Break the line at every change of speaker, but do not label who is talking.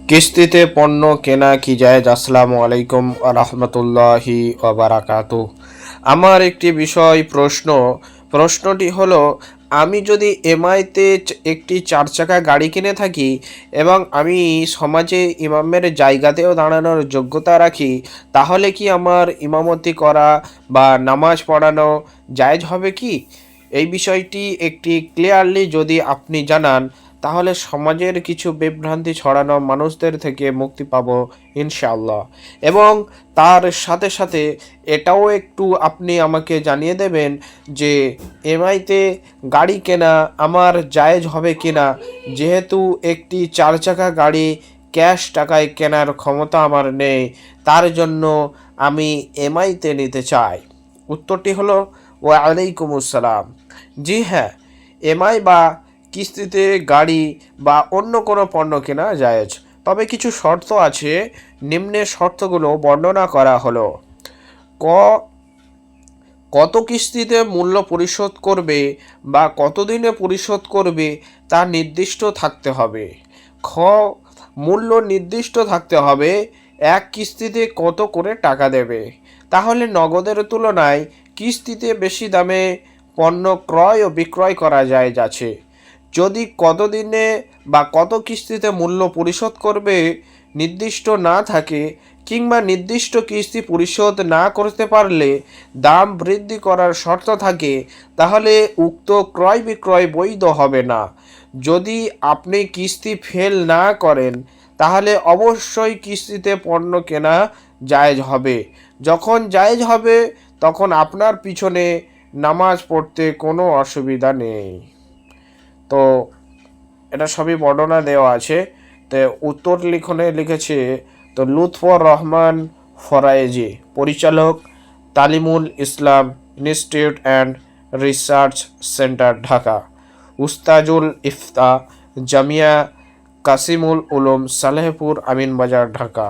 কিস্তিতে পণ্য কেনা কি জায়েজ? আসসালামু আলাইকুম রহমতুল্লাহি ওবারাকাতু। আমার একটি প্রশ্নটি হলো, আমি যদি এমআইতে একটি 4 চাকা গাড়ি কিনে থাকি এবং আমি সমাজে ইমামের জায়গাতেও দাঁড়ানোর যোগ্যতা রাখি, তাহলে কি আমার ইমামতি করা বা নামাজ পড়ানো জায়েজ হবে কি? এই বিষয়টি একটি ক্লিয়ারলি যদি আপনি জানান, তাহলে সমাজের কিছু বিভ্রান্তি ছড়ানো মানুষদের থেকে মুক্তি পাবো ইনশাআল্লাহ। এবং তার সাথে সাথে এটাও একটু আপনি আমাকে জানিয়ে দেবেন যে এমআইতে গাড়ি কেনা আমার জায়েজ হবে কিনা, যেহেতু একটি 4 চাকা গাড়ি ক্যাশ টাকায় কেনার ক্ষমতা আমার নেই, তার জন্য আমি এমআইতে নিতে চাই। উত্তরটি হলো ওয়ালাইকুম আসসালাম। জি হ্যাঁ, এমআই বা কিস্তিতে গাড়ি বা অন্য কোনো পণ্য কেনা জায়েজ, তবে কিছু শর্ত আছে। নিম্নের শর্তগুলো বর্ণনা করা হলো। ক কত কিস্তিতে মূল্য পরিশোধ করবে বা কতদিনে পরিশোধ করবে তা নির্দিষ্ট থাকতে হবে। খ মূল্য নির্দিষ্ট থাকতে হবে, এক কিস্তিতে কত করে টাকা দেবে, তাহলে নগদের তুলনায় কিস্তিতে বেশি দামে পণ্য ক্রয় ও বিক্রয় করা যায় যাচ্ছে। যদি কতদিনে বা কত কিস্তিতে মূল্য পরিশোধ করবে নির্দিষ্ট না থাকে, কিংবা নির্দিষ্ট কিস্তি পরিশোধ না করতে পারলে দাম বৃদ্ধি করার শর্ত থাকে, তাহলে উক্ত ক্রয় বিক্রয় বৈধ হবে না। যদি আপনি কিস্তি ফেল না করেন, তাহলে অবশ্যই কিস্তিতে পণ্য কেনা জায়েজ হবে। যখন জায়েজ হবে, তখন আপনার পিছনে নামাজ পড়তে কোনো অসুবিধা নেই। তো এটা সবই বর্ণনা দেওয়া আছে। তো উত্তর লিখনে লিখেছে তো লুৎফর রহমান ফরায়েজি, পরিচালক, Talimul Islam institute and research centre, Dhaka. উস্তাজুল ইফতা, জামিয়া কাসিমুল উলুম, সালেহপুর, আমিনবাজার, ঢাকা।